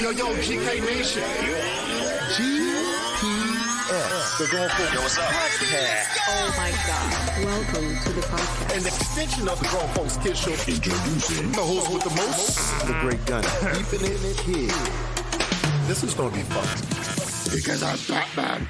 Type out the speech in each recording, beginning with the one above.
Yo G K Nation. GPS. The Grown Folks Podcast. Oh my God. Welcome to the podcast. An extension of the Grown Folks Kids Show. Introducing the host with the most, the great gun. Keeping it here. This is going to be fun. Because I'm Batman.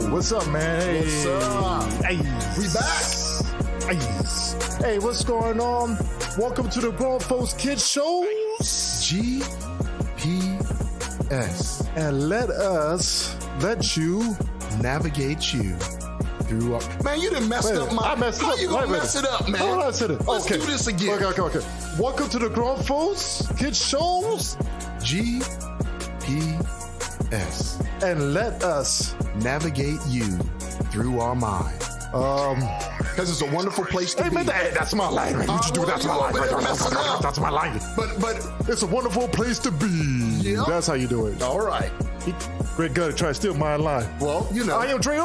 What's up, man? Hey. What's up? Hey. We back. Hey, what's going on? Welcome to the Grown Folks Kids Show. GPS. And let you navigate you through our... Man, you done messed up my... I messed it up. How you gonna mess it up, man? How did I say it? Let's do this again. Okay. Welcome to the Grown Folks Kids Shows. GPS. And let us navigate you through our mind. Because it's a wonderful place to be. Man, that's my language. That's my language. That's my language. But it's a wonderful place to be. Yep. That's how you do it. All right. Great guy to try to steal my line. Well, you know. I am Dre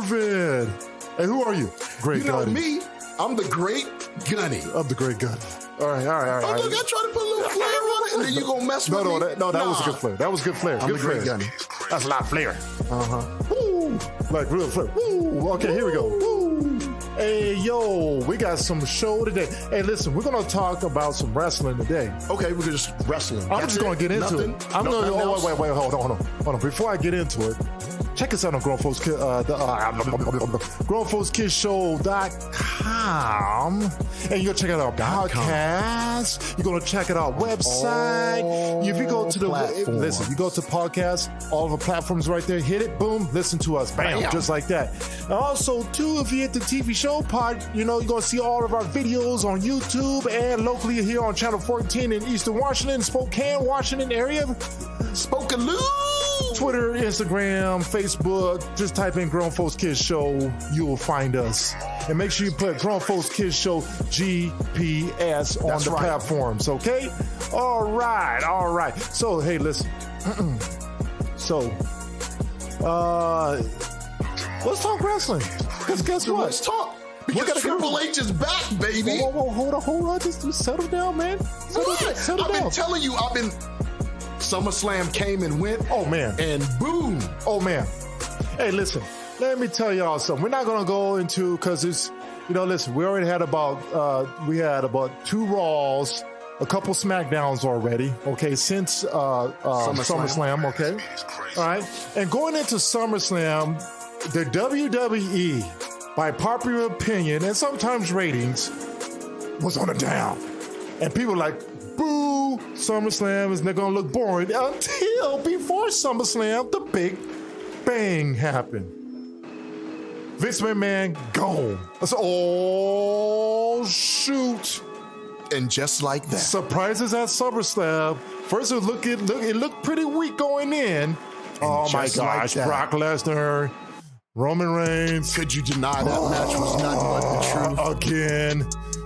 Irvin. And who are you? Great guy. You know me. I'm the Great Gunny. I'm the Great Gunny. All right. Oh, look, I try to put a little flair on it, and then you gonna mess with me? That was a good flair. That was good flair. I'm good the Great Gunny. That's a lot of flair. Woo. Like real flair. Woo. Okay, here we go. Woo. Hey, yo, we got some show today. Hey, listen, we're going to talk about some wrestling today. Okay, we're just wrestling. I'm just going to get into it. I'm going to wait, hold on. Before I get into it, check us out on GrownFolksKidsShow.com, and you're going to check out our podcast. You're going to check out our website. If you go to you go to podcast, all the platforms right there, hit it, boom, listen to us, bam, just like that. And also, too, if you hit the TV show pod, you're going to see all of our videos on YouTube and locally here on Channel 14 in Eastern Washington, Spokane, Washington area. Spokaloo! Twitter, Instagram, Facebook, just type in Grown Folks Kids Show, you will find us. And make sure you put Grown Folks Kids Show GPS on the platforms, okay? All right. So, hey, listen. Let's talk wrestling. Because guess what? Let's talk. Because Triple H is back, baby. Whoa, hold on. Just settle down, man. Settle down. I've been telling you, SummerSlam came and went. Oh, man. And boom. Oh, man. Hey, listen. Let me tell y'all something. We're not going to go into, because it's, listen, we already had about 2 Raws, a couple Smackdowns already, okay, since SummerSlam, okay? All right. And going into SummerSlam, the WWE, by popular opinion and sometimes ratings, was on a down. And people were like, boo, SummerSlam is not going to look boring until before SummerSlam, the Big Bang happened. Vince McMahon gone. I said, oh, shoot. And just like that. Surprises at SummerSlam. First, it looked pretty weak going in. Oh, my gosh. Like Brock Lesnar, Roman Reigns. Could you deny that match was nothing but the truth? Again.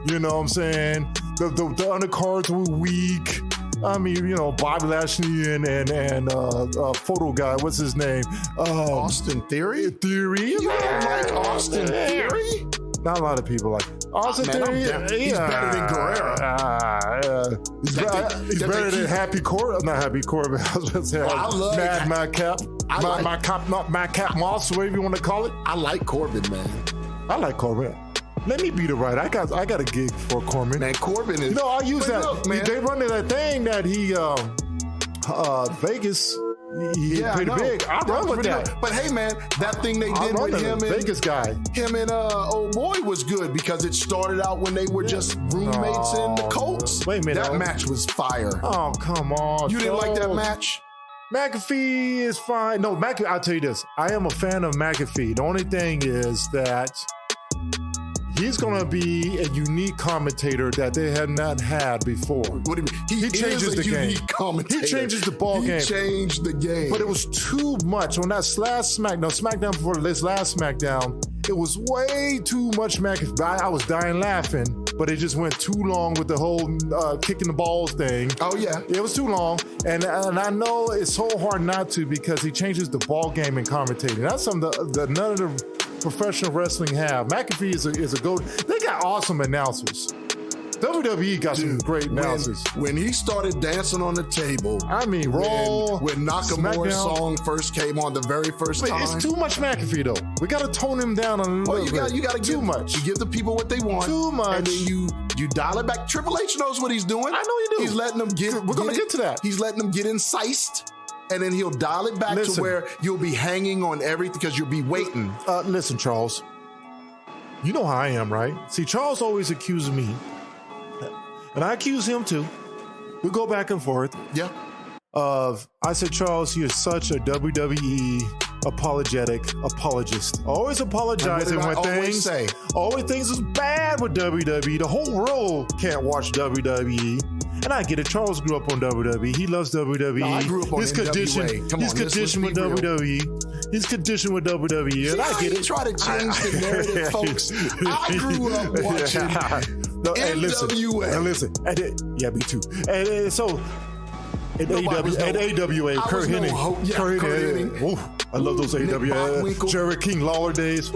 You know what I'm saying? The undercards were weak. I mean, Bobby Lashley and photo guy, what's his name? Austin Theory? You don't like Austin Theory? Not a lot of people like Austin Theory. He's better than Guerrero. He's better than Happy Corbin. Not Happy Corbin. I was going to say Madcap. Madcap Moss, whatever you want to call it. I like Corbin, man. I like Corbin. Let me beat it right. I got a gig for Corbin. Man, Corbin is... I use that. Look, man. They run that thing that he, Vegas, he pretty big. I run with that. But hey, man, that thing they did with him and... Vegas guy. Him and old boy was good because it started out when they were just roommates in the Colts. Wait a minute. That match was fire. Oh, come on. You didn't like that match? McAfee is fine. No, I'll tell you this. I am a fan of McAfee. The only thing is that he's going to be a unique commentator that they have not had before. What do you mean? He changes the game. Commentator. He changes the ball game. He changed the game. But it was too much. On that last SmackDown before this last SmackDown, it was way too much McAfee. I was dying laughing, but it just went too long with the whole kicking the balls thing. Oh, yeah. It was too long. And I know it's so hard not to because he changes the ball game in commentating. That's something that none of the professional wrestling have. McAfee is a go. They got awesome announcers. WWE got some great announcers. When he started dancing on the table, I mean, Raw, when Nakamura's song first came on the very first time. It's too much McAfee though. We got to tone him down a little bit. You got to too much. You give the people what they want. Too much. And then you dial it back. Triple H knows what he's doing. I know you do. He's letting them get. We're going to get to that. He's letting them get incised. And then he'll dial it back to where you'll be hanging on everything because you'll be waiting. Listen, Charles. You know how I am, right? See, Charles always accuses me, and I accuse him too. We go back and forth. Yeah. I said, Charles, you're such a WWE apologist. Always apologizing when things is bad with WWE. The whole world can't watch WWE. And I get it. Charles grew up on WWE. He loves WWE. No, I grew up on NWA. He's conditioned with WWE. He's conditioned with WWE. And I get it. Try to change the narrative, folks. I grew up watching NWA. Listen. Yeah, me too. And so at AWA, Kurt Hennig. I love those AWA. Jerry King Lawler days.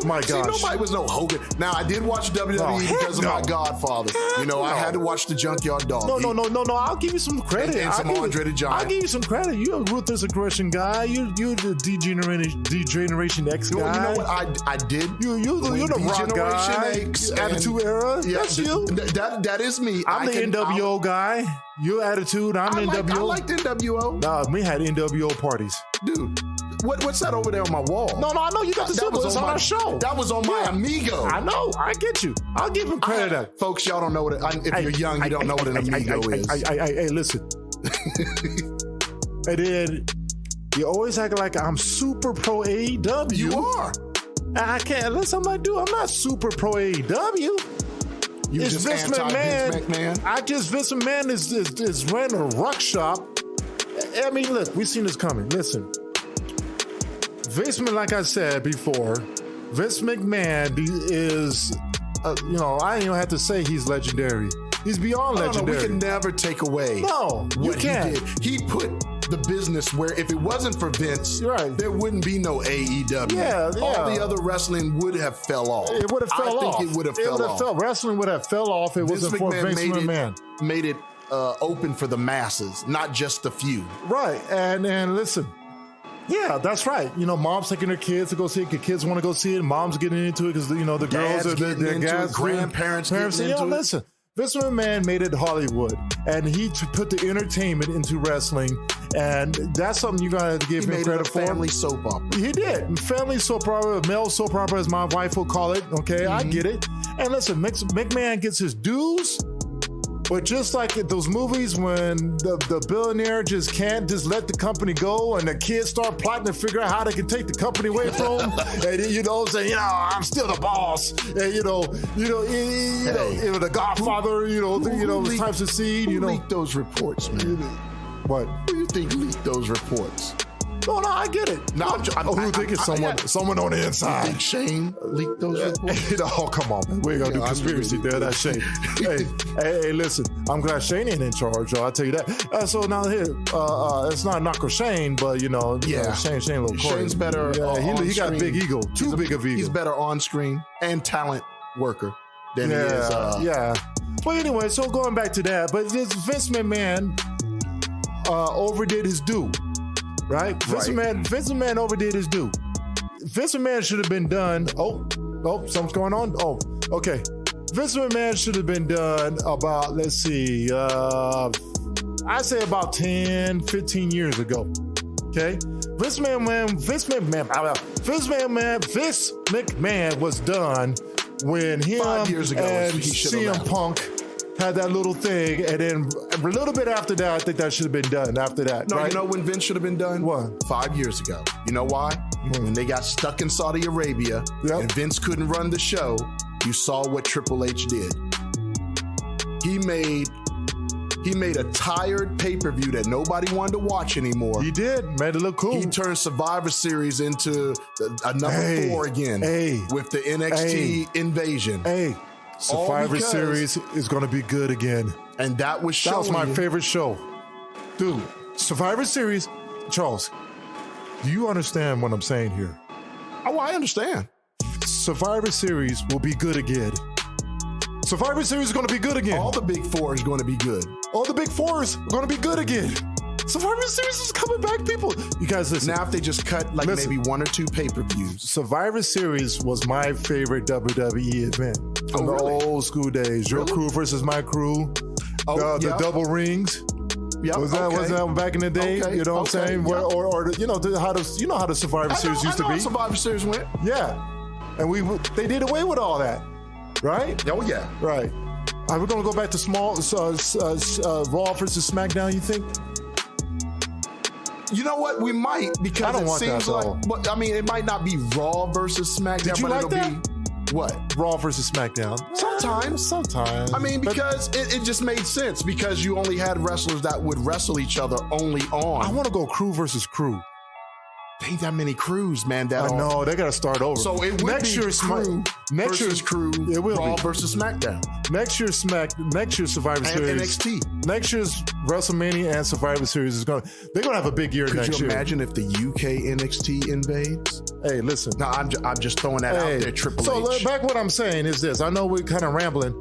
My gosh. See, nobody was no Hogan. Now, I did watch WWE because of my godfather. I had to watch the Junkyard Dog. No. I'll give you some credit. And some Andre the Giant. I'll give you some credit. You're a ruthless aggression guy. You're the Degeneration X guy. You know what I did? You're the rock guy. X Attitude Era. Yeah, that's you. That is me. I'm the NWO guy. Your attitude. I'm NWO. I liked NWO. Nah, we had NWO parties. Dude. What's that over there on my wall? No, I know you got the symbol. It's on our show. That was on my Amigo. I know. I get you. I'll give him credit. Folks, y'all don't know what if you're young, you don't know what an Amigo is. Hey, listen. And then you always act like I'm super pro AEW. You are. I can't. Listen, I'm not super pro AEW. It's just Vince McMahon. Vince McMahon is running a ruck shop. I mean, look, we've seen this coming. Listen. Vince McMahon, like I said before, Vince McMahon is, I don't even have to say he's legendary. He's beyond legendary. No, we can never take away what he did. He put the business where if it wasn't for Vince, there wouldn't be no AEW. Yeah. All the other wrestling would have fell off. It would have fell off. I think it would have fell off. Wrestling would have fell off. It wasn't for Vince McMahon. Made it open for the masses, not just the few. Right. And listen. Yeah, that's right. Moms taking their kids to go see it. The kids want to go see it. Mom's getting into it because, the girls are their guys. Grandparents getting into it. Listen, Vince McMahon made it Hollywood, and he put the entertainment into wrestling, and that's something you got to give him credit for. Family soap opera. He did. Family soap opera, male soap opera, as my wife will call it. Okay, I get it. And listen, McMahon gets his dues. But just like those movies when the billionaire just can't just let the company go and the kids start plotting to figure out how they can take the company away from him, and say, I'm still the boss, and the Godfather, the types of scene, Who leaked those reports, man? What? Who do you think leaked those reports? No, I get it. Who think it's someone on the inside? You think Shane leaked those reports? Oh, come on, man. We ain't gonna do conspiracy there. That's Shane. hey, listen. I'm glad Shane ain't in charge, I'll tell you that. So now here, it's not knock on Shane, but Shane a little corny. Shane's better. He got a big ego. Too big of ego. He's better on screen and talent worker than he is. Well, anyway, so going back to that, but Vince McMahon overdid his due. Right? Vince McMahon overdid his due. Vince McMahon should have been done. Oh, something's going on. Oh, okay. Vince McMahon should have been done about, let's see, I'd say about 10, 15 years ago. Okay? Vince McMahon was done when him 5 years ago, and he CM Punk had that little thing, and then a little bit after that, I think that should have been done after that. No, right? you know when Vince should have been done? What? 5 years ago. You know why? When they got stuck in Saudi Arabia and Vince couldn't run the show, you saw what Triple H did. He made a tired pay-per-view that nobody wanted to watch anymore. He did. Made it look cool. He turned Survivor Series into a number 4 again with the NXT invasion. Survivor Series is going to be good again. And that was showing. That was my favorite show. Dude, Survivor Series, Charles, do you understand what I'm saying here? Oh, I understand. Survivor Series will be good again. Survivor Series is going to be good again. All the big four is going to be good. All the big fours are going to be good again. Survivor Series is coming back, people. You guys listen. Now if they just cut maybe 1 or 2 pay-per-views. Survivor Series was my favorite WWE event from the old school days. Your crew versus my crew. The double rings. Yeah, was that back in the day? You know what I'm saying? Yeah. Or you know how the Survivor Series used to be. How Survivor Series went. Yeah, and they did away with all that, right? Oh yeah, right. Are we gonna go back to Raw versus SmackDown? You think? You know what? We might, because I don't want seems that, like. But I mean, it might not be Raw versus SmackDown. Did you but like it'll that? Be what? Raw versus SmackDown. Sometimes. I mean, because it just made sense, because you only had wrestlers that would wrestle each other only on. I want to go crew versus crew. There ain't that many crews, man. I know, they got to start over. So it would next be year's crew versus crew. It will Raw be versus SmackDown. Next year's Survivor Series. And NXT. Next year's WrestleMania and Survivor Series they're gonna have a big year next year. Could you imagine if the UK NXT invades? Hey, listen. No, I'm just throwing that out there, Triple H. So back what I'm saying is this. I know we're kind of rambling.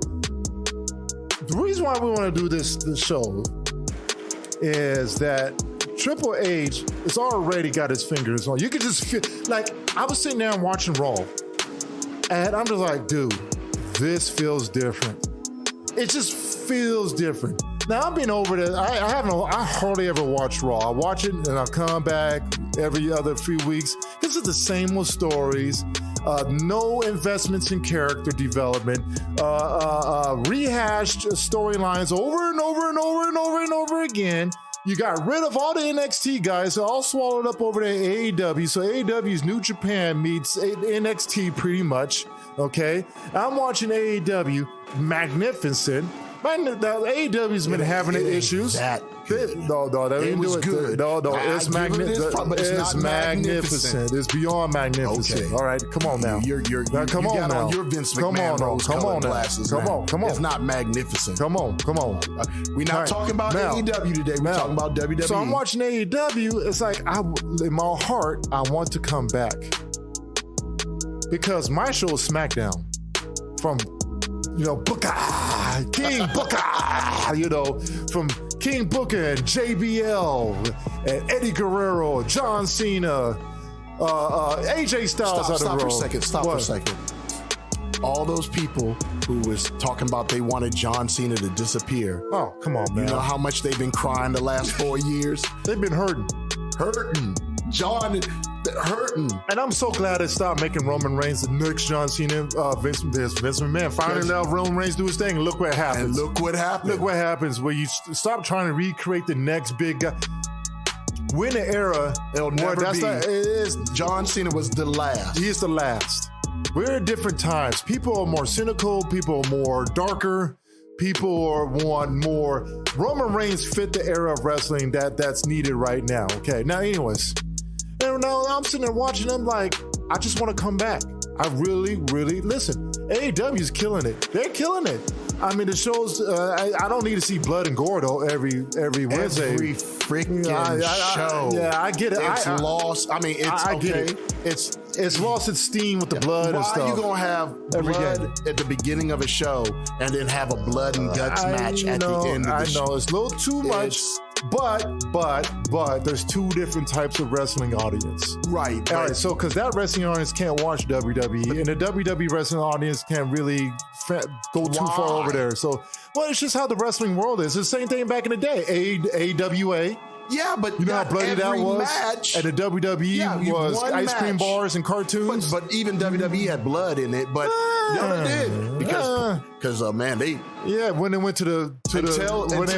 The reason why we want to do this show is that Triple H has already got his fingers on. You could just feel, like, I was sitting there and watching Raw, and I'm just like, dude, this feels different. It just feels different. Now, I've been over there. I hardly ever watch Raw. I watch it and I come back every other few weeks. This is the same old stories. No investments in character development. Rehashed storylines over and over and over and over and over again. You got rid of all the NXT guys, all swallowed up over there at AEW. So AEW's New Japan meets NXT pretty much, okay? I'm watching AEW, magnificent. AEW's been having issues. That No, that it was good. No, it's magnificent. It's beyond magnificent. Okay. All right, come on now. You got on your Vince McMahon rose-colored glasses. Come on. It's not magnificent. Come on. We're not talking about AEW today. We're talking about WWE. So I'm watching AEW. It's like, in my heart, I want to come back, because my show is Smackdown. From Booker, King Booker, from King Booker and JBL and Eddie Guerrero, John Cena, AJ Styles. Stop for a second. Stop for a second. All those people who was talking about they wanted John Cena to disappear. Oh, come on, man. You know how much they've been crying the last 4 years? They've been hurting. John hurting. And I'm so glad they stopped making Roman Reigns the next John Cena. Vince McMahon finally let Roman Reigns do his thing. Look what happens. And look what happens where you stop trying to recreate the next big guy. We're in an era. It'll never be. John Cena was the last. He is the last. We're at different times. People are more cynical. People are more darker. People want more. Roman Reigns fit the era of wrestling that's needed right now. Okay. Now, anyways. Now I'm sitting there watching. I'm like, I just want to come back. I really, really listen. AEW's killing it. They're killing it. I mean, the shows. I don't need to see blood and gore though every Wednesday. Every freaking show. Yeah, I get it. It's lost. I mean, it's I get okay. it. It's lost its steam with the blood and stuff. Why are you gonna have blood at the beginning of a show and then have a blood and guts match at the end of the show? I know it's a little too much. But there's two different types of wrestling audience. Right. All right. So, because that wrestling audience can't watch WWE, and the WWE wrestling audience can't really go too far over there. So, well, it's just how the wrestling world is. It's the same thing back in the day. AWA, Yeah, but you know how bloody that was. Match, and the WWE was ice cream bars and cartoons. But even WWE had blood in it. But no, they did because man, they when they went to the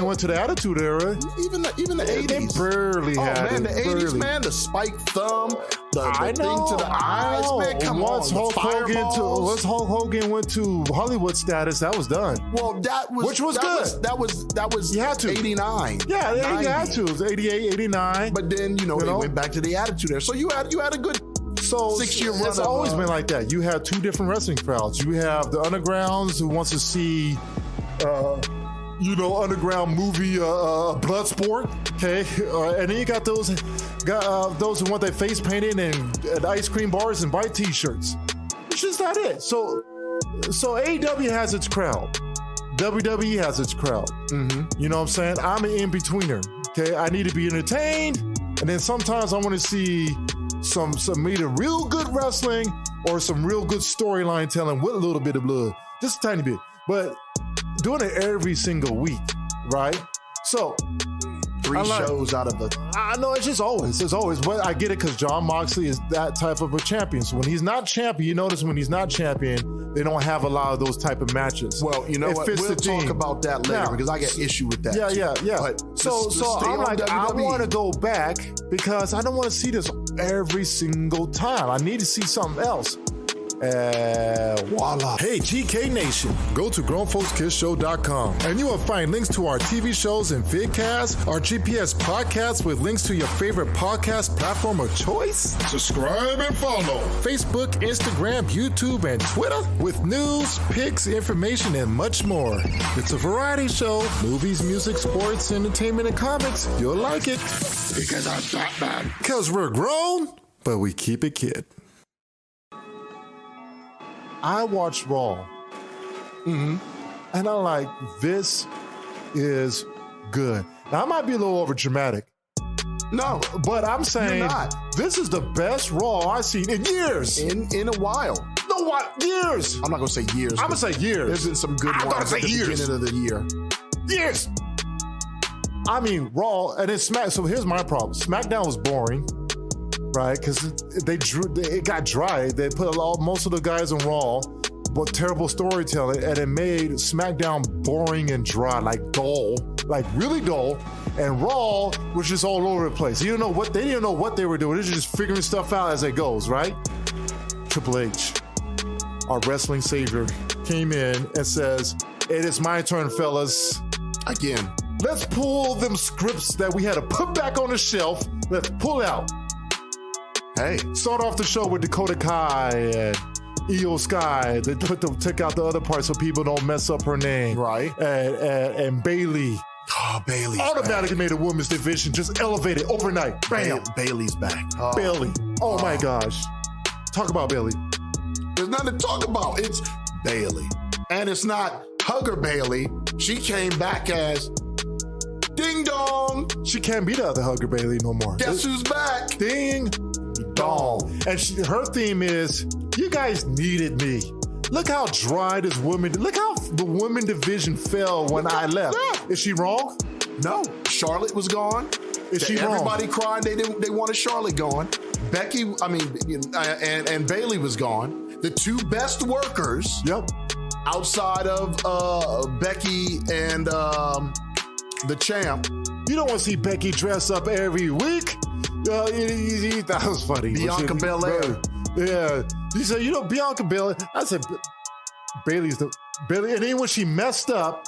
went to the Attitude Era, even the 80s, they barely had. Oh man, the 80s, man, the spiked thumb, the thing to the eyes, man. Come once on, once Hulk Hogan went to Hollywood status, that was done. Well, which was good. That was you had to 89. Yeah, you had to. It was 88, 89. But then they went back to the Attitude Era. So you had a good 6-year run. It's always been like that. You have two different wrestling crowds. You have the undergrounds who wants to see, underground movie blood sport. Okay, and then you got those who want their face painted and ice cream bars and white T-shirts. It's just not it. So AEW has its crowd. WWE has its crowd. Mm-hmm. You know what I'm saying? I'm an in-betweener. Okay, I need to be entertained, and then sometimes I want to see some either real good wrestling or some real good storyline telling with a little bit of blood, just a tiny bit, but doing it every single week, right? So 3 shows out of the. I know it's always, but I get it because Jon Moxley is that type of a champion. So when he's not champion, you notice when he's not champion, they don't have a lot of those type of matches. Well, you know what? We'll talk about that later because I get issue with that. Yeah. But so I'm like, WWE. I want to go back because I don't want to see this every single time. I need to see something else. Voila. Hey, GK Nation, go to grownfolkskidsshow.com and you will find links to our TV shows and vidcasts, our GPS podcasts with links to your favorite podcast platform of choice. Subscribe and follow Facebook, Instagram, YouTube, and Twitter with news, pics, information, and much more. It's a variety show, movies, music, sports, entertainment, and comics. You'll like it. Because I'm Batman. Because we're grown, but we keep it kid. I watched Raw, and I'm like, this is good. Now, I might be a little over dramatic. No, but I'm saying this is the best Raw I've seen in years. In a while. No, what? Years. I'm not going to say years. I'm going to say years. There's been some good ones at the beginning of the year. Years. I mean, Raw, and it's Smack. So here's my problem. SmackDown was boring. Right, because it got dry. They put most of the guys on Raw, but terrible storytelling, and it made SmackDown boring and dry, like dull, like really dull. And Raw was just all over the place. They didn't know what they were doing. They were just figuring stuff out as it goes. Right? Triple H, our wrestling savior, came in and says, "It is my turn, fellas. Again, let's pull them scripts that we had to put back on the shelf. Let's pull out." Hey, start off the show with Dakota Kai and Io Sky. They took out the other parts so people don't mess up her name. Right. And Bailey. Oh, Bailey's automatically back. Made a women's division just elevated overnight. Bam. Bailey's back. Bailey. Oh my gosh. Talk about Bailey. There's nothing to talk about. It's Bailey. And it's not Hugger Bailey. She came back as Ding Dong. She can't be the other Hugger Bailey no more. Guess who's back? Ding Dong. And her theme is, you guys needed me. Look how dry this woman, look how the women division fell when I left. Yeah. Is she wrong? No. Charlotte was gone. Is she wrong? Everybody cried they wanted Charlotte gone. Becky, and Bailey was gone. The two best workers. Yep. Outside of Becky and the champ. You don't want to see Becky dress up every week. That was funny. Bianca Belair. Yeah. You said, Bianca Belair. I said, Bailey. And then when she messed up,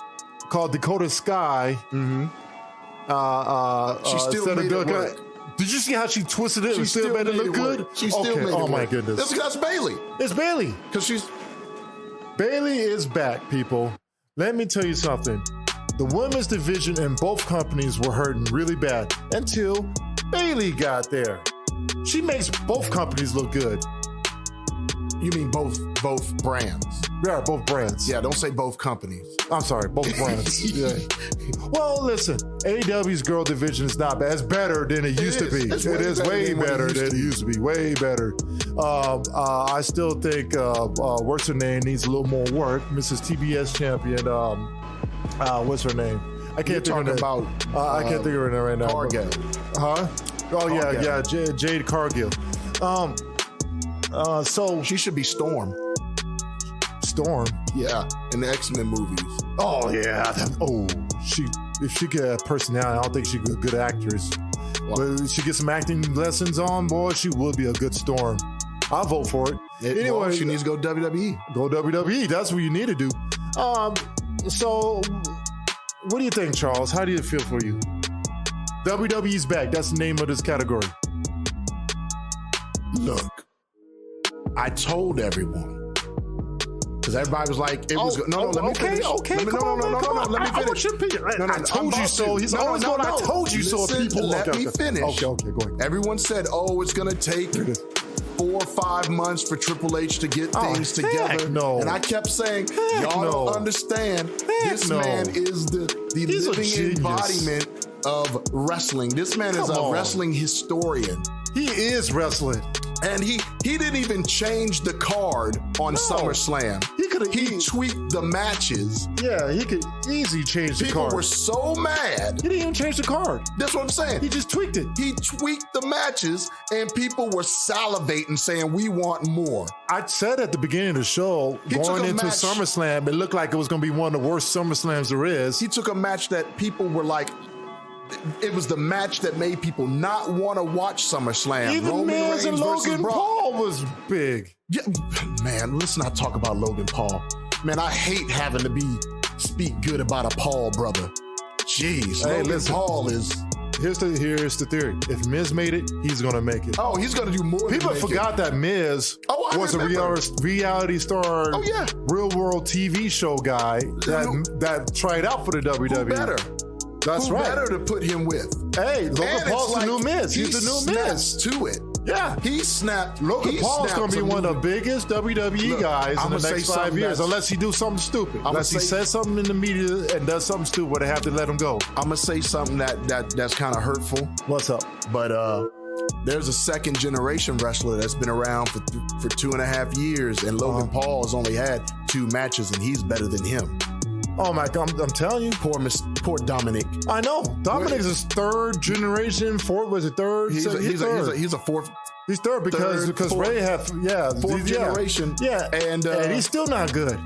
called Dakota Sky, she still made it work. Did you see how she twisted it? She still made it look good? She still made it work. Oh my goodness. That's Bailey. It's Bailey. Because Bailey is back, people. Let me tell you something. The women's division in both companies were hurting really bad until Bailey got there. She makes both companies look good. You mean both brands? Yeah, both brands. Yeah, don't say both companies. I'm sorry, both brands. Yeah. Well, listen, AEW's girl division is not bad. It's better than it used to be. It is way better than it used to be. Way better. I still think what's her name needs a little more work. Mrs. TBS champion. What's her name? I can't think talking of about. I can't think of her right now. Cargill. Huh? Oh Cargill. yeah, Jade Cargill. So She should be Storm. Storm. Yeah, in the X-Men movies. Oh yeah. If she could have personality, I don't think she'd be a good actress. But if she gets some acting lessons on, boy, she would be a good Storm. I'll vote for it. Anyway, she needs to go WWE. Go WWE. That's what you need to do. So what do you think, Charles? How do you feel for you? WWE's back. That's the name of this category. Look, I told everyone. Because everybody was like, let me finish. Let me finish. I told you so. He's always going, I told you so. People, let me finish. Okay, go ahead. Everyone said, it's going to take 4 or 5 months for Triple H to get things together. No. And I kept saying, y'all don't understand. This man is the living embodiment of wrestling. This man is a wrestling historian. He is wrestling. And he didn't even change the card on SummerSlam. He tweaked the matches. Yeah, he could easily change the card. People were so mad. He didn't even change the card. That's what I'm saying. He just tweaked it. He tweaked the matches, and people were salivating, saying, we want more. I said at the beginning of the show, going into SummerSlam, it looked like it was going to be one of the worst SummerSlams there is. He took a match that people were like, it was the match that made people not want to watch SummerSlam. Even Miz and Logan Paul was big. Yeah, man, let's not talk about Logan Paul. Man, I hate having to speak good about a Paul brother. Jeez, Logan Paul is... Here's the theory. If Miz made it, he's going to make it. Oh, he's going to do more. People forgot that Miz was a reality star, real world TV show guy that tried out for the WWE. Who better? That's right. Who better to put him with? Hey, Logan Paul's the new Miz. He's the new Miz. To it. Yeah. He snapped. Logan Paul's going to be one of the biggest WWE guys in the next 5 years, unless he do something stupid. Unless he says something in the media and does something stupid where they have to let him go. I'm going to say something that's kind of hurtful. What's up? But there's a second generation wrestler that's been around for 2.5 years, and Logan Paul has only had 2 matches, and he's better than him. Oh my God, I'm telling you. Poor Dominic. I know. Dominic's his third generation, fourth, was it third? He's a fourth. He's third because Ray had, fourth generation. Yeah. And he's still not good.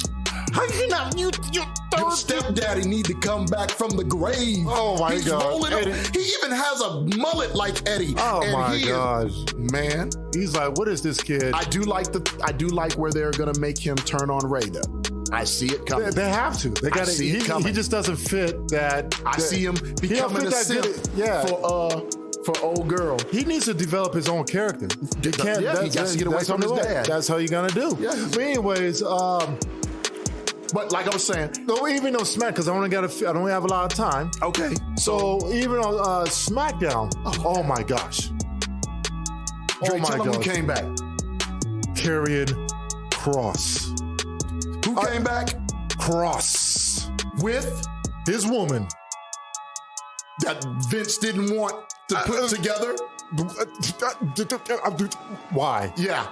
How you not? You third. Your stepdaddy need to come back from the grave. Oh my God. He even has a mullet like Eddie. Oh my gosh. Man. He's like, what is this kid? I do like where they're gonna make him turn on Ray though. I see it coming. They have to. They got to see it coming. He just doesn't fit that. I see him becoming a simp for old girl. He needs to develop his own character. He can't. He got to get away from his dad. That's how you're gonna do. Yeah. But anyways, but like I was saying, though, even on Smack, because I don't have a lot of time. Okay. So even on SmackDown, oh my gosh. Dre, tell him who came back. Karrion Kross. Who came back? Kross. With his woman. That Vince didn't want to put together? Why? Yeah.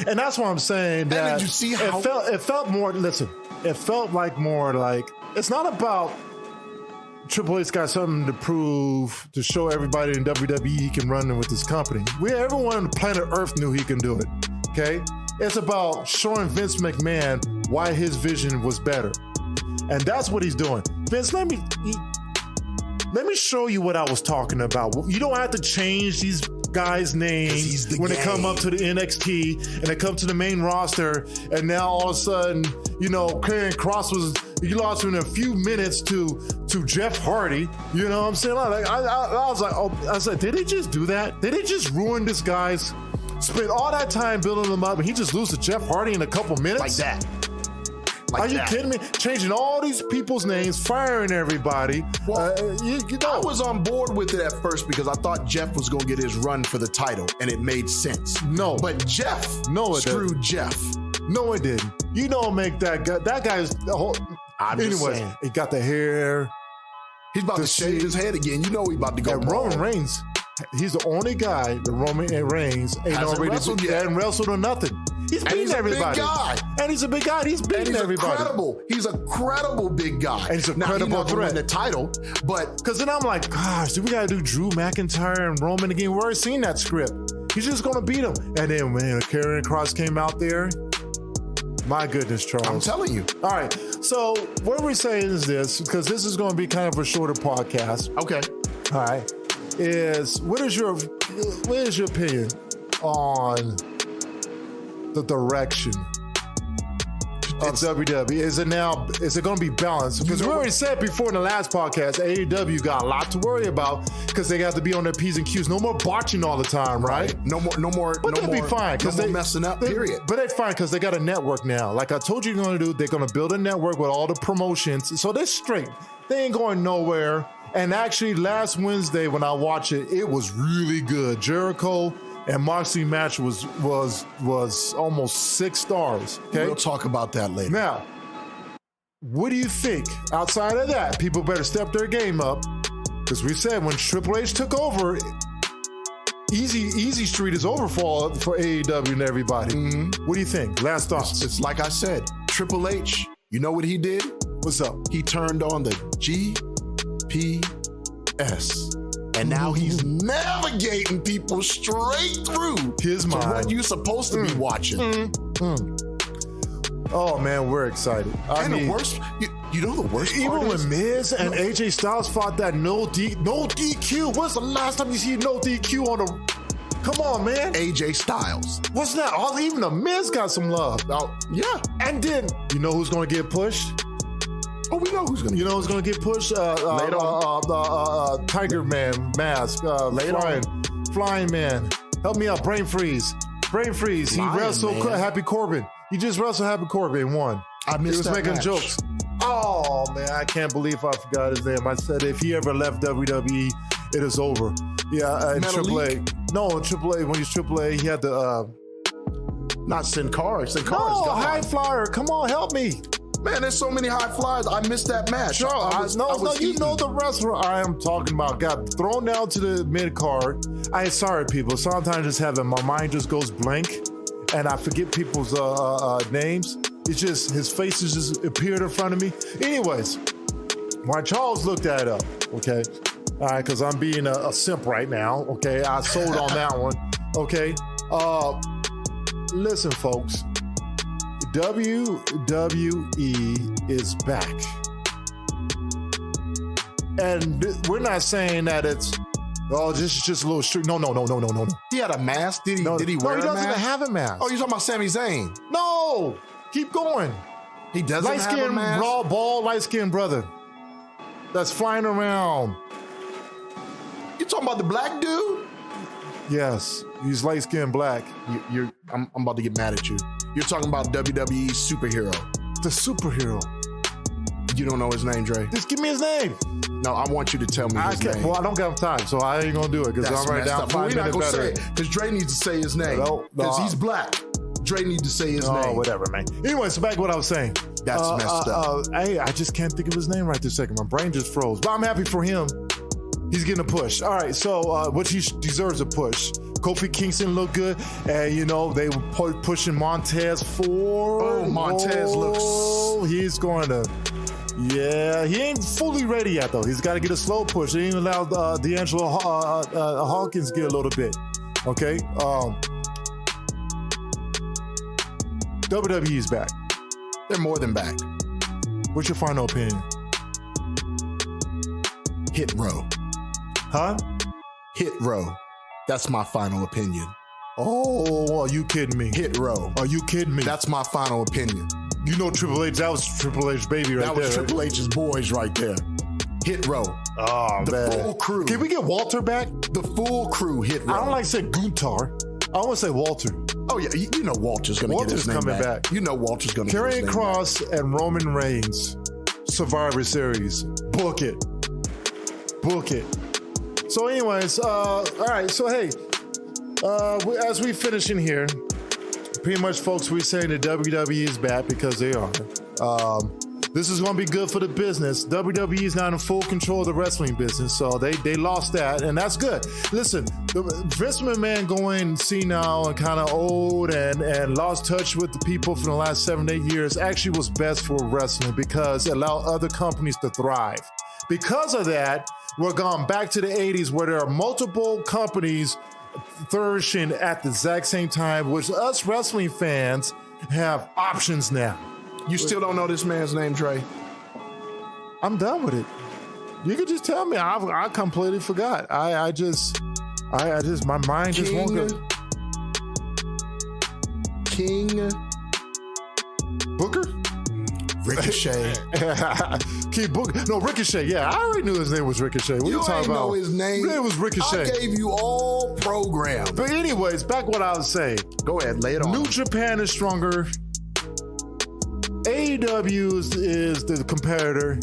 And that's why I'm saying that. And did you see how it felt more? Listen, it felt like more like it's not about Triple H got something to prove to show everybody in WWE he can run with this company. Everyone on the planet Earth knew he can do it. Okay, it's about showing Vince McMahon why his vision was better, and that's what he's doing. Vince, let me show you what I was talking about. You don't have to change these guys' names when they come up to the NXT and they come to the main roster, and now all of a sudden, Karrion Kross you lost him in a few minutes to Jeff Hardy. You know what I'm saying? I was like, I said, did they just do that? Did they just ruin this guy's? Spent all that time building him up, and he just lose to Jeff Hardy in a couple minutes? Like that. Are you kidding me? Changing all these people's names, firing everybody. Well, I was on board with it at first because I thought Jeff was going to get his run for the title, and it made sense. No. But Jeff screwed Jeff. No, it didn't. You don't make that guy. That guy's the whole. Anyway, he got the hair. He's about to shave his head again. You know he's about to go. And Roman Reigns, he's the only guy that Roman Reigns ain't wrestled or nothing. He's beating everybody. Big guy. And he's a big guy. He's beating everybody. He's a credible big guy. And he's a now, credible threat. Win the title, but because then I'm like, gosh, do we gotta do Drew McIntyre and Roman again? We've already seen that script. He's just gonna beat him. And then when Karrion Kross came out there, my goodness, Charles. I'm telling you. All right. So what we're saying is this, because this is going to be kind of a shorter podcast. Okay. All right. What is your opinion on the direction of WWE? Is it going to be balanced? Because we already said before in the last podcast, AEW got a lot to worry about because they got to be on their P's and Q's. No more botching all the time, right? No more. But they'll be fine because they're messing up. Period. But they're fine because they got a network now. Like I told you, they're going to build a network with all the promotions. So they're straight. They ain't going nowhere. And actually, last Wednesday when I watched it, it was really good. Jericho and Moxley match was almost 6 stars. Okay, we'll talk about that later. Now, what do you think? Outside of that, people better step their game up because we said when Triple H took over, easy street is over for AEW and everybody. Mm-hmm. What do you think? Last thoughts. It's like I said, Triple H. You know what he did? What's up? He turned on the GPS. And now he's navigating people straight through his mind. What you're supposed to be watching. Oh man, we're excited. The worst, you know the worst part even is, when Miz and AJ Styles fought that no DQ. When's the last time you see no DQ on a? Come on, man. AJ Styles. What's that? Even the Miz got some love. Oh, yeah. And then you know who's going to get pushed? Oh, we know who's going to. You know who's going to get pushed? Tiger Man mask. Flying Man. Help me out. Brain freeze. He wrestled Happy Corbin. He just wrestled Happy Corbin and won. I missed He was making jokes. Oh man, I can't believe I forgot his name. I said if he ever left WWE, it is over. Yeah, in AAA. No, in AAA. When he's AAA, he had the not Sin Cara. Sin Cara's gone. High Flyer. Come on, help me. Man, there's so many high flyers. I missed that match. Sure, you know the wrestler I am talking about got thrown down to the mid card. Sorry, people. Sometimes just my mind just goes blank, and I forget people's names. It's just his faces just appeared in front of me. Anyways, why Charles looked that up? Okay, all right, because I'm being a simp right now. Okay, I sold on that one. Okay, listen, folks. WWE is back. And we're not saying that it's, just a little street. No. He had a mask? Did he wear a mask? No, he doesn't have a mask. Oh, you're talking about Sami Zayn? No! Keep going. He doesn't have a mask? Raw ball, light-skinned brother that's flying around. You talking about the black dude? Yes, he's light-skinned black. I'm about to get mad at you. You're talking about WWE superhero. The superhero. You don't know his name, Dre? Just give me his name. No, I want you to tell me his name. Well, I don't got time, so I ain't gonna do it because I'm right down 5 minutes better. Say it because Dre needs to say his name. Because he's black. Dre needs to say his name. Oh, whatever, man. Anyway, so back to what I was saying. That's messed up. I just can't think of his name right this second. My brain just froze. But I'm happy for him. He's getting a push. All right, so which he deserves a push. Kofi Kingston looked good, and they were pushing Montez forward. Oh, Montez looks. He's going to. Yeah, he ain't fully ready yet though. He's got to get a slow push. He ain't allowed D'Angelo Hawkins get a little bit. Okay. WWE's back. They're more than back. What's your final opinion? Hit row. Huh? Hit row. That's my final opinion. Oh, are you kidding me? Hit row. Are you kidding me? That's my final opinion. You know Triple H, that was Triple H's baby right there. That was Triple H's boys right there. Hit row. Oh, the man. Full crew. Can we get Walter back? The full crew hit row. I don't like to say Gunther. I want to say Walter. Oh, yeah. You know Walter's going to get his name coming back. You know Walter's going to get his name back. Karrion Kross and Roman Reigns. Survivor Series. Book it. So anyways, all right. So, hey, as we finish in here, pretty much, folks, we're saying that WWE is back because they are. this is going to be good for the business. WWE is not in full control of the wrestling business, so they lost that, and that's good. Listen, Vince McMahon going senile and kind of old and lost touch with the people for the last 7-8 years actually was best for wrestling because it allowed other companies to thrive. Because of that, we're going back to the 80s where there are multiple companies flourishing at the exact same time, which us wrestling fans have options now. You still don't know this man's name, Trey? I'm done with it. You could just tell me. I completely forgot. I just my mind just won't go. King Booker? Ricochet. King Booker. No, Ricochet. Yeah, I already knew his name was Ricochet. What you talking ain't about? Know his name. It was Ricochet. I gave you all programs. But anyways, back what I was saying. Go ahead, lay it on. New Japan is stronger. AEW is the competitor.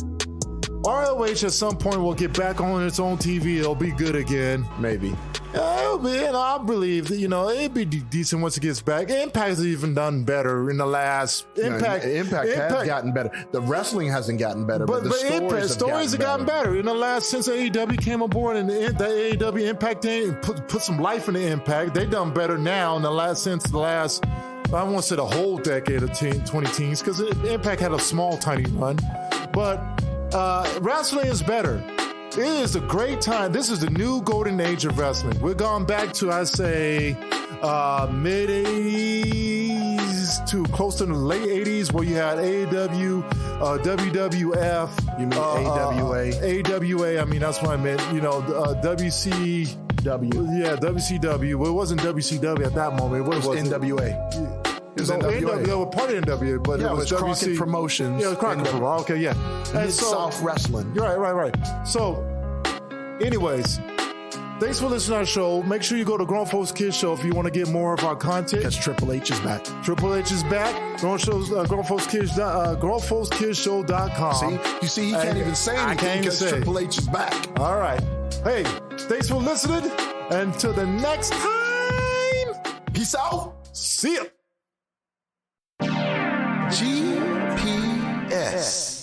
ROH at some point will get back on its own TV. It'll be good again. Maybe. It'll be, and I believe that, it'll be decent once it gets back. Impact has even done better in the last. Impact has gotten better. The wrestling hasn't gotten better, but the stories have gotten better in the last since AEW came aboard, and the AEW Impact thing put some life in the Impact. They've done better now in the last I won't say the whole decade of 2010s because Impact had a small, tiny run. But wrestling is better. It is a great time. This is the new golden age of wrestling. We're going back to, I say, mid-80s to close to the late 80s where you had AEW, WWF. You mean AWA? AWA, I mean, that's what I meant. WCW. Yeah, WCW. Well, it wasn't WCW at that moment. What was NWA. It was NWA. They were part of NWA, but it was Crockett Promotions. Yeah, it was Crockett Promotions. Okay, yeah. And South Wrestling. Right. So, anyways, thanks for listening to our show. Make sure you go to Grown Folks Kids Show if you want to get more of our content. Because Triple H is back. Triple H is back. GrownFolksKids.com. See, he can't even say anything because Triple H is back. All right. Hey, thanks for listening. Until the next time. Peace out. See ya. GPS.